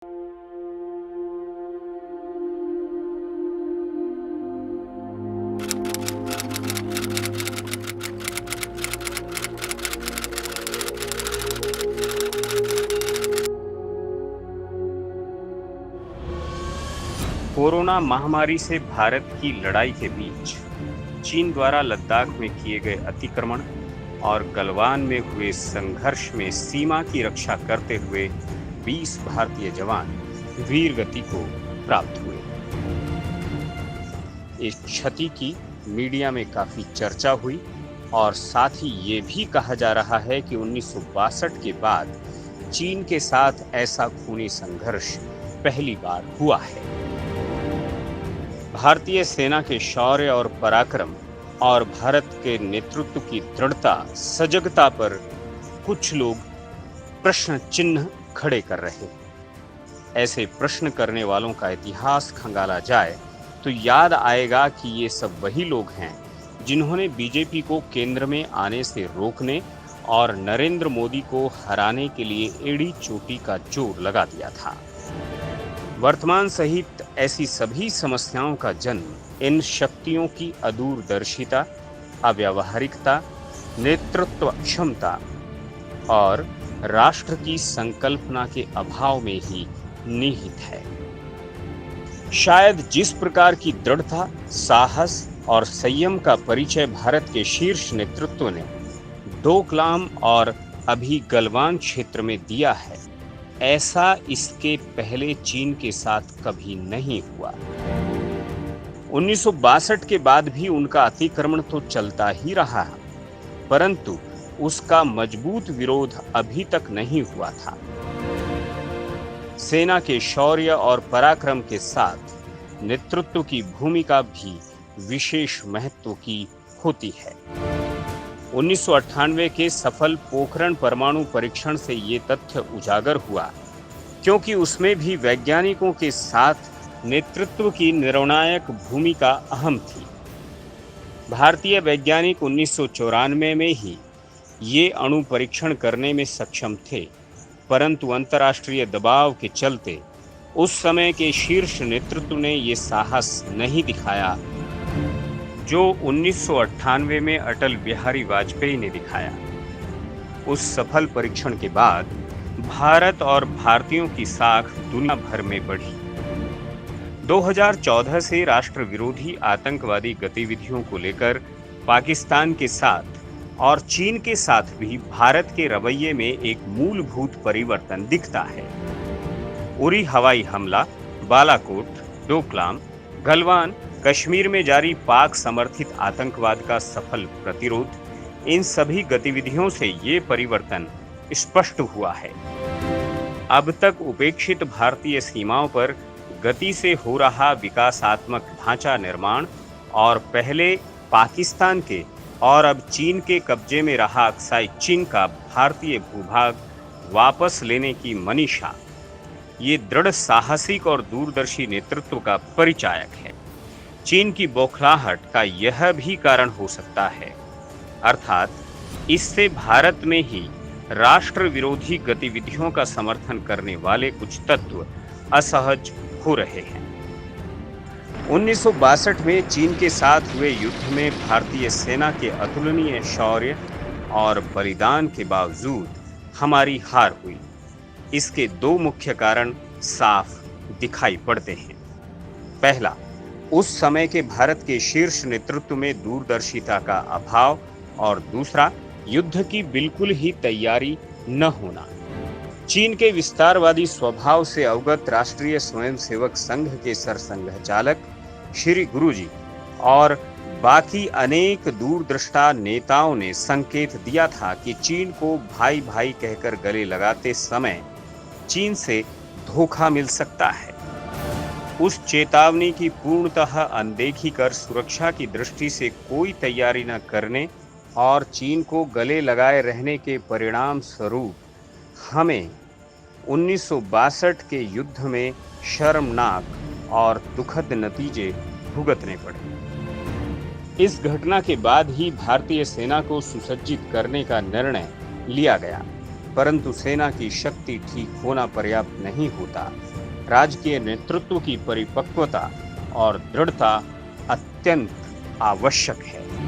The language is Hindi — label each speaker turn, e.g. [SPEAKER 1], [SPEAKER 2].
[SPEAKER 1] कोरोना महामारी से भारत की लड़ाई के बीच चीन द्वारा लद्दाख में किए गए अतिक्रमण और गलवान में हुए संघर्ष में सीमा की रक्षा करते हुए 20 भारतीय जवान वीर गति को प्राप्त हुए। इस क्षति की मीडिया में काफी चर्चा हुई और साथ ही ये भी कहा जा रहा है कि 1962 के बाद चीन के साथ ऐसा खूनी संघर्ष पहली बार हुआ है। भारतीय सेना के शौर्य और पराक्रम और भारत के नेतृत्व की दृढ़ता सजगता पर कुछ लोग प्रश्न चिन्ह खड़े कर रहे हैं। ऐसे प्रश्न करने वालों का इतिहास खंगाला जाए तो याद आएगा कि ये सब वही लोग हैं जिन्होंने बीजेपी को केंद्र में आने से रोकने और नरेंद्र मोदी को हराने के लिए एड़ी चोटी का जोर लगा दिया था। वर्तमान सहित ऐसी सभी समस्याओं का जन्म इन शक्तियों की अदूरदर्शिता, अव्यावहारिकता, नेतृत्व क्षमता और राष्ट्र की संकल्पना के अभाव में ही निहित है। शायद जिस प्रकार की दृढ़ता, साहस और संयम का परिचय भारत के शीर्ष नेतृत्व ने डोकलाम और अभी गलवान क्षेत्र में दिया है, ऐसा इसके पहले चीन के साथ कभी नहीं हुआ। 1962 के बाद भी उनका अतिक्रमण तो चलता ही रहा, परंतु उसका मजबूत विरोध अभी तक नहीं हुआ था। सेना के शौर्य और पराक्रम के साथ नेतृत्व की भूमिका भी विशेष महत्व की होती है। 1998 के सफल पोखरण परमाणु परीक्षण से ये तथ्य उजागर हुआ, क्योंकि उसमें भी वैज्ञानिकों के साथ नेतृत्व की निर्णायक भूमिका अहम थी। भारतीय वैज्ञानिक 1994 में ही ये अणु परीक्षण करने में सक्षम थे, परंतु अंतर्राष्ट्रीय दबाव के चलते उस समय के शीर्ष नेतृत्व ने ये साहस नहीं दिखाया जो 1998 में अटल बिहारी वाजपेयी ने दिखाया। उस सफल परीक्षण के बाद भारत और भारतीयों की साख दुनिया भर में बढ़ी। 2014 से राष्ट्र विरोधी आतंकवादी गतिविधियों को लेकर पाकिस्तान के साथ और चीन के साथ भी भारत के रवैये में एक मूलभूत परिवर्तन दिखता है। उरी हवाई हमला, बालाकोट, डोकलाम, गलवान, कश्मीर में जारी पाक समर्थित आतंकवाद का सफल प्रतिरोध, इन सभी गतिविधियों से ये परिवर्तन स्पष्ट हुआ है। अब तक उपेक्षित भारतीय सीमाओं पर गति से हो रहा विकासात्मक ढांचा निर्माण और पहले पाकिस्तान के और अब चीन के कब्जे में रहा अक्साई चीन का भारतीय भूभाग वापस लेने की मनीषा, ये दृढ़ साहसिक और दूरदर्शी नेतृत्व का परिचायक है। चीन की बौखलाहट का यह भी कारण हो सकता है, अर्थात इससे भारत में ही राष्ट्र विरोधी गतिविधियों का समर्थन करने वाले कुछ तत्व असहज हो रहे हैं। 1962 में चीन के साथ हुए युद्ध में भारतीय सेना के अतुलनीय शौर्य और बलिदान के बावजूद हमारी हार हुई। इसके दो मुख्य कारण साफ दिखाई पड़ते हैं। पहला, उस समय के भारत के शीर्ष नेतृत्व में दूरदर्शिता का अभाव और दूसरा, युद्ध की बिल्कुल ही तैयारी न होना। चीन के विस्तारवादी स्वभाव से अवगत राष्ट्रीय स्वयंसेवक संघ के सरसंघचालक श्री गुरुजी और बाकी अनेक दूरदृष्टा नेताओं ने संकेत दिया था कि चीन को भाई भाई कहकर गले लगाते समय चीन से धोखा मिल सकता है। उस चेतावनी की पूर्णतः अनदेखी कर सुरक्षा की दृष्टि से कोई तैयारी न करने और चीन को गले लगाए रहने के परिणाम स्वरूप हमें 1962 के युद्ध में शर्मनाक और दुखद नतीजे भुगतने पड़े। इस घटना के बाद ही भारतीय सेना को सुसज्जित करने का निर्णय लिया गया, परंतु सेना की शक्ति ठीक होना पर्याप्त नहीं होता। राजकीय नेतृत्व की परिपक्वता और दृढ़ता अत्यंत आवश्यक है।